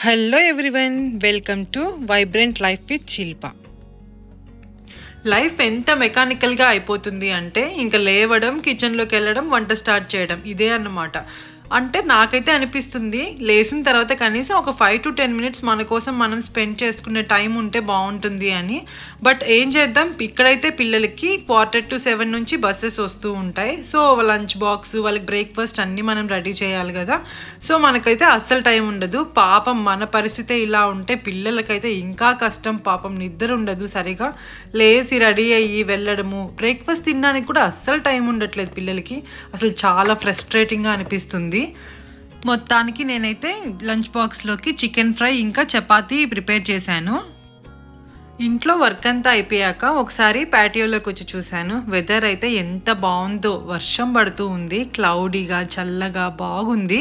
Hello everyone, welcome to vibrant life with Shilpa. Life ఎంత మెకానికల్గా అయిపోతుంది అంటే ఇంకా లేవడం, కిచెన్లోకి వెళ్ళడం, వంట స్టార్ట్ చేయడం ఇదే అన్నమాట. అంటే నాకైతే అనిపిస్తుంది లేచిన తర్వాత కనీసం ఒక 5 to 10 minutes మన కోసం మనం స్పెండ్ చేసుకునే టైం ఉంటే బాగుంటుంది అని. బట్ ఏం చేద్దాం, ఇక్కడైతే పిల్లలకి 6:45 నుంచి బస్సెస్ వస్తూ ఉంటాయి. సో లంచ్ బాక్స్, వాళ్ళకి బ్రేక్ఫాస్ట్ అన్నీ మనం రెడీ చేయాలి కదా. సో మనకైతే అస్సలు టైం ఉండదు. పాపం మన పరిస్థితి ఇలా ఉంటే పిల్లలకైతే ఇంకా కష్టం. పాపం నిద్ర ఉండదు సరిగా, లేచి రెడీ అయ్యి వెళ్ళడము, బ్రేక్ఫాస్ట్ తినడానికి కూడా అస్సలు టైం ఉండట్లేదు పిల్లలకి. అసలు చాలా ఫ్రస్ట్రేటింగ్గా అనిపిస్తుంది. మొత్తానికి నేనైతే లంచ్ బాక్స్లోకి చికెన్ ఫ్రై ఇంకా చపాతీ ప్రిపేర్ చేశాను. ఇంట్లో వర్క్ అంతా అయిపోయాక ఒకసారి ప్యాటియోలోకి వచ్చి చూశాను. వెదర్ అయితే ఎంత బాగుందో, వర్షం పడుతూ ఉంది, క్లౌడీగా చల్లగా బాగుంది.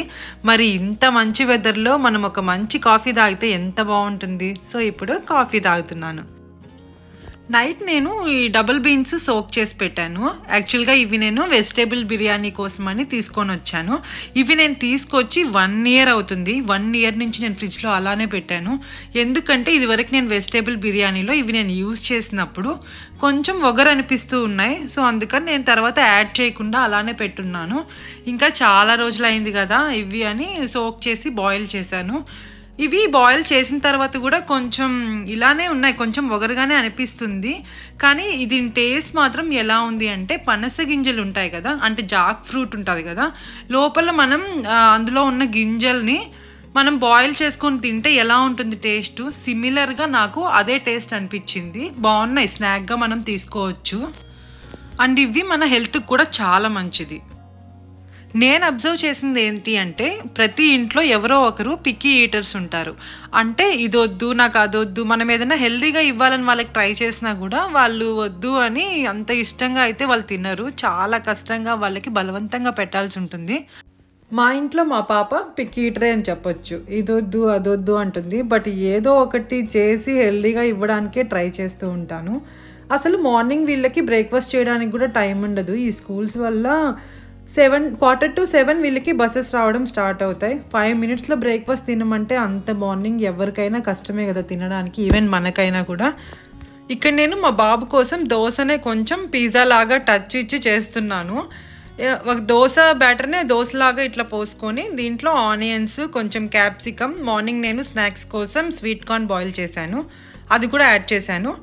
మరి ఇంత మంచి వెదర్లో మనం ఒక మంచి కాఫీ తాగితే ఎంత బాగుంటుంది. సో ఇప్పుడు కాఫీ తాగుతున్నాను. నైట్ నేను ఈ డబుల్ బీన్స్ సోక్ చేసి పెట్టాను. యాక్చువల్గా ఇవి నేను వెజిటేబుల్ బిర్యానీ కోసమని తీసుకొని వచ్చాను. ఇవి నేను తీసుకొచ్చి 1 year అవుతుంది. 1 year నుంచి నేను ఫ్రిడ్జ్లో అలానే పెట్టాను. ఎందుకంటే ఇదివరకు నేను వెజిటేబుల్ బిర్యానీలో ఇవి నేను యూజ్ చేసినప్పుడు కొంచెం ఒగరు అనిపిస్తూ ఉన్నాయి. సో అందుకని నేను తర్వాత యాడ్ చేయకుండా అలానే పెట్టున్నాను. ఇంకా చాలా రోజులు అయింది కదా ఇవి అని సోక్ చేసి బాయిల్ చేశాను. ఇవి బాయిల్ చేసిన తర్వాత కూడా కొంచెం ఇలానే ఉన్నాయి, కొంచెం ఒగరుగానే అనిపిస్తుంది. కానీ దీని టేస్ట్ మాత్రం ఎలా ఉంది అంటే, పనస గింజలు ఉంటాయి కదా, అంటే జాక్ ఫ్రూట్ ఉంటుంది కదా, లోపల మనం అందులో ఉన్న గింజల్ని మనం బాయిల్ చేసుకొని తింటే ఎలా ఉంటుంది టేస్ట్, సిమిలర్గా నాకు అదే టేస్ట్ అనిపించింది. బాగున్నాయి, స్నాక్గా మనం తీసుకోవచ్చు. అండ్ ఇవి మన హెల్త్కి కూడా చాలా మంచిది. నేను అబ్జర్వ్ చేసింది ఏంటి అంటే, ప్రతి ఇంట్లో ఎవరో ఒకరు పిక్కీ ఈటర్స్ ఉంటారు. అంటే ఇదొద్దు, నాకు అదొద్దు, మనం ఏదైనా హెల్తీగా ఇవ్వాలని వాళ్ళకి ట్రై చేసినా కూడా వాళ్ళు వద్దు అని అంత ఇష్టంగా అయితే వాళ్ళు తినరు. చాలా కష్టంగా వాళ్ళకి బలవంతంగా పెట్టాల్సి ఉంటుంది. మా ఇంట్లో మా పాప పిక్కీ ఈటరే అని చెప్పొచ్చు. ఇదొద్దు అదొద్దు అంటుంది. బట్ ఏదో ఒకటి చేసి హెల్తీగా ఇవ్వడానికే ట్రై చేస్తూ ఉంటాను. అసలు మార్నింగ్ వీళ్ళకి బ్రేక్ఫాస్ట్ చేయడానికి కూడా టైం ఉండదు. ఈ స్కూల్స్ వల్ల 6:45 వీళ్ళకి బస్సెస్ రావడం స్టార్ట్ అవుతాయి. 5 minutesలో బ్రేక్ఫాస్ట్ తినమంటే అంత మార్నింగ్ ఎవరికైనా కష్టమే కదా తినడానికి, ఈవెన్ మనకైనా కూడా. ఇక్కడ నేను మా బాబు కోసం దోశనే కొంచెం పిజ్జా లాగా టచ్ ఇచ్చి చేస్తున్నాను. ఒక దోశ బ్యాటర్నే దోశలాగా ఇట్లా పోసుకొని దీంట్లో ఆనియన్స్, కొంచెం క్యాప్సికమ్, మార్నింగ్ నేను స్నాక్స్ కోసం స్వీట్ కార్న్ బాయిల్ చేశాను, అది కూడా యాడ్ చేశాను.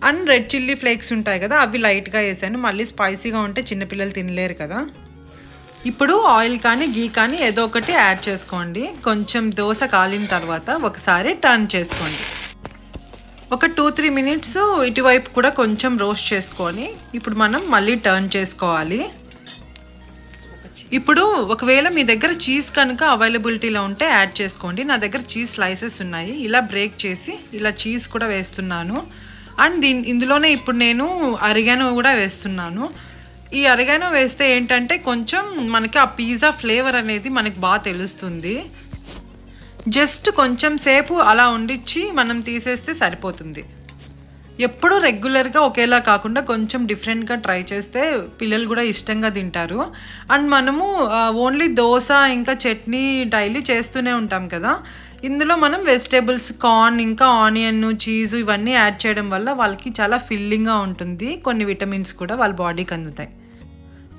అండ్ రెడ్ చిల్లీ ఫ్లేక్స్ ఉంటాయి కదా, అవి లైట్గా వేసాను. మళ్ళీ స్పైసీగా ఉంటే చిన్నపిల్లలు తినలేరు కదా. ఇప్పుడు ఆయిల్ కానీ గీ కానీ ఏదో ఒకటి యాడ్ చేసుకోండి. కొంచెం దోశ కాలిన తర్వాత ఒకసారి టర్న్ చేసుకోండి. ఒక 2-3 minutes ఇటువైపు కూడా కొంచెం రోస్ట్ చేసుకొని ఇప్పుడు మనం మళ్ళీ టర్న్ చేసుకోవాలి. ఇప్పుడు ఒకవేళ మీ దగ్గర చీజ్ కనుక అవైలబిలిటీలో ఉంటే యాడ్ చేసుకోండి. నా దగ్గర చీజ్ స్లైసెస్ ఉన్నాయి. ఇలా బ్రేక్ చేసి ఇలా చీజ్ కూడా వేస్తున్నాను. అండ్ ఇందులోనే ఇప్పుడు నేను అరిగానో కూడా వేస్తున్నాను. ఈ అరిగానో వేస్తే ఏంటంటే కొంచెం మనకి ఆ పిజ్జా ఫ్లేవర్ అనేది మనకి బాగా తెలుస్తుంది. జస్ట్ కొంచెం సేపు అలా ఉండిచ్చి మనం తీసేస్తే సరిపోతుంది. ఎప్పుడూ రెగ్యులర్గా ఒకేలా కాకుండా కొంచెం డిఫరెంట్గా ట్రై చేస్తే పిల్లలు కూడా ఇష్టంగా తింటారు. అండ్ మనము ఓన్లీ దోశ ఇంకా చట్నీ డైలీ చేస్తూనే ఉంటాం కదా, ఇందులో మనం వెజిటేబుల్స్, కార్న్ ఇంకా ఆనియన్, చీజు ఇవన్నీ యాడ్ చేయడం వల్ల వాళ్ళకి చాలా ఫిల్లింగ్గా ఉంటుంది. కొన్ని విటమిన్స్ కూడా వాళ్ళ బాడీకి అందుతాయి.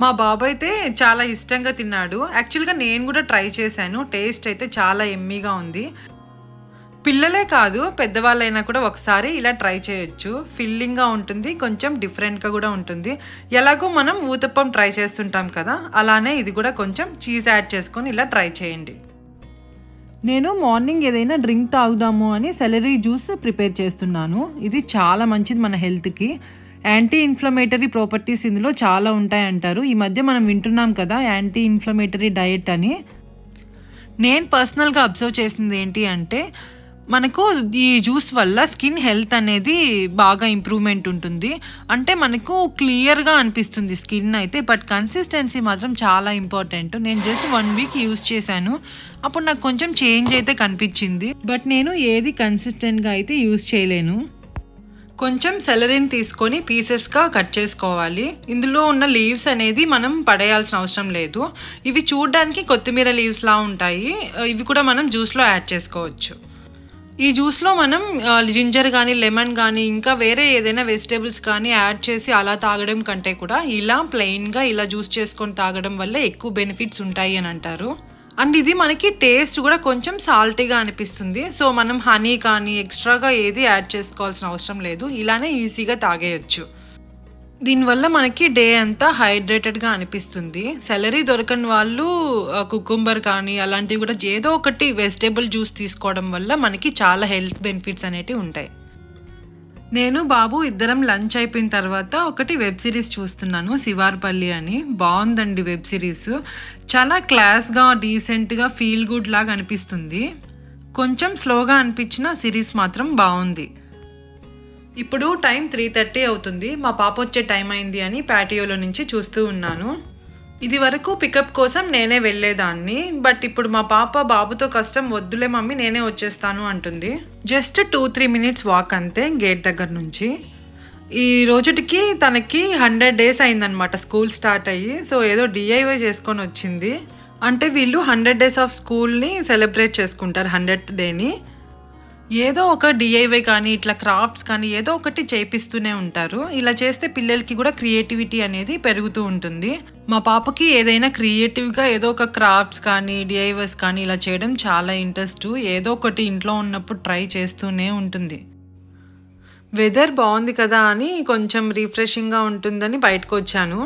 మా బాబు అయితే చాలా ఇష్టంగా తిన్నాడు. యాక్చువల్గా నేను కూడా ట్రై చేశాను. టేస్ట్ అయితే చాలా ఎమ్మీగా ఉంది. పిల్లలే కాదు పెద్దవాళ్ళైనా కూడా ఒకసారి ఇలా ట్రై చేయొచ్చు. ఫిల్లింగ్గా ఉంటుంది, కొంచెం డిఫరెంట్గా కూడా ఉంటుంది. ఎలాగో మనం ఊతప్పం ట్రై చేస్తుంటాం కదా, అలానే ఇది కూడా కొంచెం చీజ్ యాడ్ చేసుకొని ఇలా ట్రై చేయండి. నేను మార్నింగ్ ఏదైనా డ్రింక్ తాగుదాము అని సెలరీ జ్యూస్ ప్రిపేర్ చేస్తున్నాను. ఇది చాలా మంచిది మన హెల్త్కి. యాంటీ ఇన్ఫ్లమేటరీ ప్రాపర్టీస్ ఇందులో చాలా ఉంటాయంటారు. ఈ మధ్య మనం వింటున్నాం కదా యాంటీ ఇన్ఫ్లమేటరీ డయట్ అని. నేను పర్సనల్గా అబ్జర్వ్ చేసింది ఏంటి అంటే, మనకు ఈ జ్యూస్ వల్ల స్కిన్ హెల్త్ అనేది బాగా ఇంప్రూవ్మెంట్ ఉంటుంది. అంటే మనకు క్లియర్గా అనిపిస్తుంది స్కిన్ అయితే. బట్ కన్సిస్టెన్సీ మాత్రం చాలా ఇంపార్టెంట్. నేను జస్ట్ 1 week యూజ్ చేశాను, అప్పుడు నాకు కొంచెం చేంజ్ అయితే కనిపించింది. బట్ నేను ఏది కన్సిస్టెంట్గా అయితే యూజ్ చేయలేను. కొంచెం సెలరీని తీసుకొని పీసెస్గా కట్ చేసుకోవాలి. ఇందులో ఉన్న లీవ్స్ అనేది మనం పడేయాల్సిన అవసరం లేదు. ఇవి చూడడానికి కొత్తిమీర లీవ్స్లా ఉంటాయి. ఇవి కూడా మనం జ్యూస్లో యాడ్ చేసుకోవచ్చు. ఈ జ్యూస్లో మనం జింజర్ కానీ లెమన్ కానీ ఇంకా వేరే ఏదైనా వెజిటేబుల్స్ కానీ యాడ్ చేసి అలా తాగడం కంటే కూడా ఇలా ప్లెయిన్గా ఇలా జ్యూస్ చేసుకొని తాగడం వల్ల ఎక్కువ బెనిఫిట్స్ ఉంటాయి అని అంటారు. అండ్ ఇది మనకి టేస్ట్ కూడా కొంచెం సాల్టీగా అనిపిస్తుంది. సో మనం హనీ కానీ ఎక్స్ట్రాగా ఏది యాడ్ చేసుకోవాల్సిన అవసరం లేదు, ఇలానే ఈజీగా తాగేయచ్చు. దీనివల్ల మనకి డే అంతా హైడ్రేటెడ్గా అనిపిస్తుంది. సెలరీ దొరకని వాళ్ళు కుకుంబర్ కానీ అలాంటివి కూడా ఏదో ఒకటి వెజిటేబుల్ జ్యూస్ తీసుకోవడం వల్ల మనకి చాలా హెల్త్ బెనిఫిట్స్ అనేటివి ఉంటాయి. నేను బాబు ఇద్దరం లంచ్ అయిపోయిన తర్వాత ఒకటి వెబ్ సిరీస్ చూస్తున్నాను, శివార్పల్లి అని. బాగుందండి వెబ్ సిరీస్. చాలా క్లాస్గా డీసెంట్గా ఫీల్ గుడ్ లాగా అనిపిస్తుంది. కొంచెం స్లోగా అనిపించిన సిరీస్ మాత్రం బాగుంది. ఇప్పుడు టైం 3:30 అవుతుంది. మా పాప వచ్చే టైం అయింది అని ప్యాటియోలో నుంచి చూస్తూ ఉన్నాను. ఇది వరకు పికప్ కోసం నేనే వెళ్ళేదాన్ని, బట్ ఇప్పుడు మా పాప బాబుతో కష్టం, వద్దులే మమ్మీ నేనే వచ్చేస్తాను అంటుంది. జస్ట్ 2-3 మినిట్స్ వాక్ అంతే గేట్ దగ్గర నుంచి. ఈ రోజుటికి తనకి 100 days అయిందనమాట స్కూల్ స్టార్ట్ అయ్యి. సో ఏదో DIY చేసుకొని వచ్చింది. అంటే వీళ్ళు 100 days ఆఫ్ స్కూల్ని సెలబ్రేట్ చేసుకుంటారు, 100th డేని. ఏదో ఒక DIY కానీ ఇట్లా క్రాఫ్ట్స్ కానీ ఏదో ఒకటి చేపిస్తూనే ఉంటారు. ఇలా చేస్తే పిల్లలకి కూడా క్రియేటివిటీ అనేది పెరుగుతూ ఉంటుంది. మా పాపకి ఏదైనా క్రియేటివ్గా ఏదో ఒక క్రాఫ్ట్స్ కానీ DIYs కానీ ఇలా చేయడం చాలా ఇంట్రెస్ట్. ఏదో ఒకటి ఇంట్లో ఉన్నప్పుడు ట్రై చేస్తూనే ఉంటుంది. వెదర్ బాగుంది కదా అని కొంచెం రిఫ్రెషింగ్గా ఉంటుందని బయటకు వచ్చాను.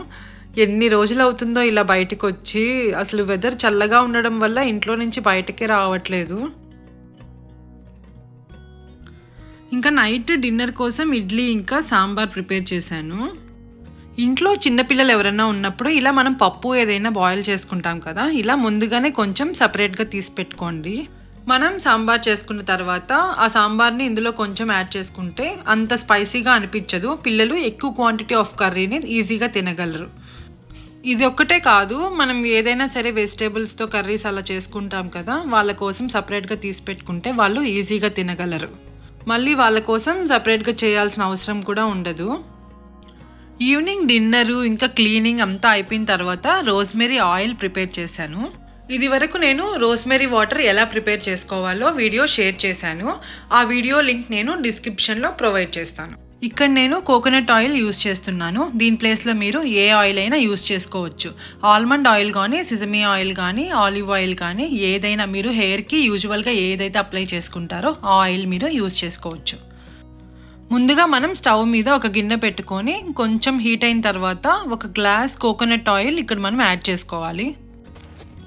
ఎన్ని రోజులు అవుతుందో ఇలా బయటకు వచ్చి. అసలు వెదర్ చల్లగా ఉండడం వల్ల ఇంట్లో నుంచి బయటకే రావట్లేదు. ఇంకా నైట్ డిన్నర్ కోసం ఇడ్లీ ఇంకా సాంబార్ ప్రిపేర్ చేశాను. ఇంట్లో చిన్నపిల్లలు ఎవరైనా ఉన్నప్పుడు ఇలా మనం పప్పు ఏదైనా బాయిల్ చేసుకుంటాం కదా, ఇలా ముందుగానే కొంచెం సపరేట్గా తీసి పెట్టుకోండి. మనం సాంబార్ చేసుకున్న తర్వాత ఆ సాంబార్ని ఇందులో కొంచెం యాడ్ చేసుకుంటే అంత స్పైసీగా అనిపించదు. పిల్లలు ఎక్కువ క్వాంటిటీ ఆఫ్ కర్రీని ఈజీగా తినగలరు. ఇది ఒక్కటే కాదు, మనం ఏదైనా సరే వెజిటేబుల్స్తో కర్రీస్ అలా చేసుకుంటాం కదా, వాళ్ళ కోసం సపరేట్గా తీసి పెట్టుకుంటే వాళ్ళు ఈజీగా తినగలరు. మళ్ళీ వాళ్ళ కోసం సపరేట్గా చేయాల్సిన అవసరం కూడా ఉండదు. ఈవినింగ్ డిన్నరు ఇంకా క్లీనింగ్ అంతా అయిపోయిన తర్వాత రోజ్మెరీ ఆయిల్ ప్రిపేర్ చేశాను. ఇది వరకు నేను రోజ్మెరీ వాటర్ ఎలా ప్రిపేర్ చేసుకోవాలో వీడియో షేర్ చేశాను. ఆ వీడియో లింక్ నేను డిస్క్రిప్షన్లో ప్రొవైడ్ చేస్తాను. ఇక్కడ నేను కోకోనట్ ఆయిల్ యూస్ చేస్తున్నాను. దీని ప్లేస్లో మీరు ఏ ఆయిల్ అయినా యూస్ చేసుకోవచ్చు. ఆల్మండ్ ఆయిల్ కానీ సిజమీ ఆయిల్ కానీ ఆలివ్ ఆయిల్ కానీ ఏదైనా మీరు హెయిర్కి యూజువల్గా ఏదైతే అప్లై చేసుకుంటారో ఆ ఆయిల్ మీరు యూస్ చేసుకోవచ్చు. ముందుగా మనం స్టవ్ మీద ఒక గిన్నె పెట్టుకొని కొంచెం హీట్ అయిన తర్వాత ఒక గ్లాస్ కోకోనట్ ఆయిల్ ఇక్కడ మనం యాడ్ చేసుకోవాలి.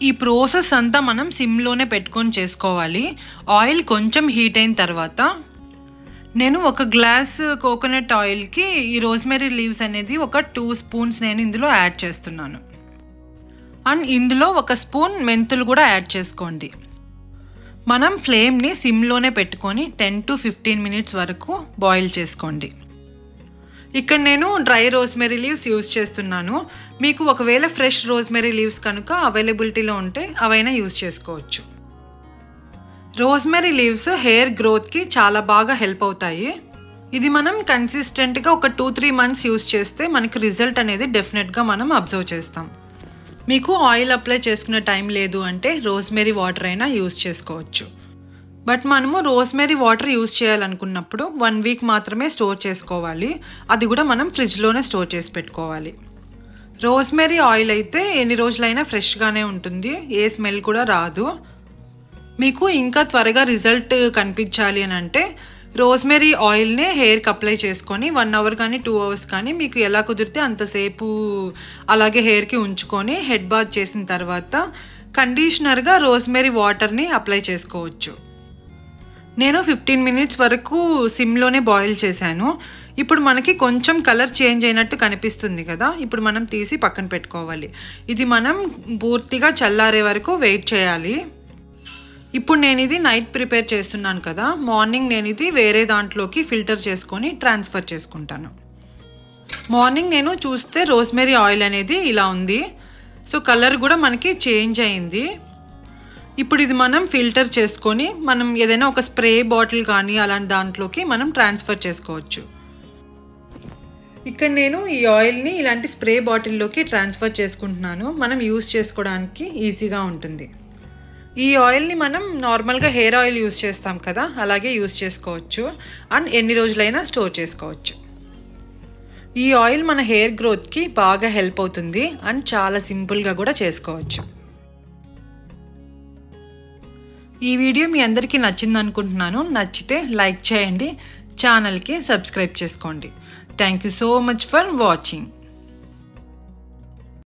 ఈ ప్రాసెస్ అంతా మనం సిమ్లోనే పెట్టుకొని చేసుకోవాలి. ఆయిల్ కొంచెం హీట్ అయిన తర్వాత నేను ఒక గ్లాస్ కోకోనట్ ఆయిల్కి ఈ రోజ్మెరీ లీవ్స్ అనేది ఒక 2 స్పూన్స్ నేను ఇందులో యాడ్ చేస్తున్నాను. అండ్ ఇందులో 1 స్పూన్ మెంతులు కూడా యాడ్ చేసుకోండి. మనం ఫ్లేమ్ని సిమ్లోనే పెట్టుకొని 10 to 15 మినిట్స్ వరకు బాయిల్ చేసుకోండి. ఇక్కడ నేను డ్రై రోజ్మెరీ లీవ్స్ యూస్ చేస్తున్నాను. మీకు ఒకవేళ ఫ్రెష్ రోజ్మెరీ లీవ్స్ కనుక అవైలబిలిటీలో ఉంటే అవైనా యూస్ చేసుకోవచ్చు. రోజ్మెరీ లీవ్స్ హెయిర్ గ్రోత్కి చాలా బాగా హెల్ప్ అవుతాయి. ఇది మనం కన్సిస్టెంట్గా ఒక 2-3 మంత్స్ యూస్ చేస్తే మనకి రిజల్ట్ అనేది డెఫినెట్గా మనం అబ్జర్వ్ చేస్తాం. మీకు ఆయిల్ అప్లై చేసుకునే టైం లేదు అంటే రోజ్మెరీ వాటర్ అయినా యూస్ చేసుకోవచ్చు. బట్ మనము రోజ్మెరీ వాటర్ యూస్ చేయాలనుకున్నప్పుడు 1 వీక్ మాత్రమే స్టోర్ చేసుకోవాలి. అది కూడా మనం ఫ్రిడ్జ్లోనే స్టోర్ చేసి పెట్టుకోవాలి. రోజ్మెరీ ఆయిల్ అయితే ఎన్ని రోజులైనా ఫ్రెష్గానే ఉంటుంది, ఏ స్మెల్ కూడా రాదు. మీకు ఇంకా త్వరగా రిజల్ట్ కనిపించాలి అని అంటే రోజ్మెరీ ఆయిల్నే హెయిర్కి అప్లై చేసుకొని 1 అవర్ కానీ 2 అవర్స్ కానీ మీకు ఎలా కుదిరితే అంతసేపు అలాగే హెయిర్కి ఉంచుకొని హెడ్ బాత్ చేసిన తర్వాత కండిషనర్గా రోజ్మెరీ వాటర్ని అప్లై చేసుకోవచ్చు. నేను 15 మినిట్స్ వరకు సిమ్లోనే బాయిల్ చేశాను. ఇప్పుడు మనకి కొంచెం కలర్ చేంజ్ అయినట్టు కనిపిస్తుంది కదా, ఇప్పుడు మనం తీసి పక్కన పెట్టుకోవాలి. ఇది మనం పూర్తిగా చల్లారే వరకు వెయిట్ చేయాలి. ఇప్పుడు నేను ఇది నైట్ ప్రిపేర్ చేస్తున్నాను కదా, మార్నింగ్ నేను ఇది వేరే దాంట్లోకి ఫిల్టర్ చేసుకొని ట్రాన్స్ఫర్ చేసుకుంటాను. మార్నింగ్ నేను చూస్తే రోజ్మెరీ ఆయిల్ అనేది ఇలా ఉంది. సో కలర్ కూడా మనకి చేంజ్ అయింది. ఇప్పుడు ఇది మనం ఫిల్టర్ చేసుకొని మనం ఏదైనా ఒక స్ప్రే బాటిల్ కానీ అలాంటి దాంట్లోకి మనం ట్రాన్స్ఫర్ చేసుకోవచ్చు. ఇక్కడ నేను ఈ ఆయిల్ని ఇలాంటి స్ప్రే బాటిల్లోకి ట్రాన్స్ఫర్ చేసుకుంటున్నాను. మనం యూస్ చేసుకోవడానికి ఈజీగా ఉంటుంది. ఈ ఆయిల్ని మనం నార్మల్గా హెయిర్ ఆయిల్ యూస్ చేస్తాం కదా, అలాగే యూస్ చేసుకోవచ్చు అండ్ ఎన్ని రోజులైనా స్టోర్ చేసుకోవచ్చు. ఈ ఆయిల్ మన హెయిర్ గ్రోత్కి బాగా హెల్ప్ అవుతుంది అండ్ చాలా సింపుల్గా కూడా చేసుకోవచ్చు. ఈ వీడియో మీ అందరికీ నచ్చింది అనుకుంటున్నాను. నచ్చితే లైక్ చేయండి, ఛానల్కి సబ్స్క్రైబ్ చేసుకోండి. Thank you so much for watching.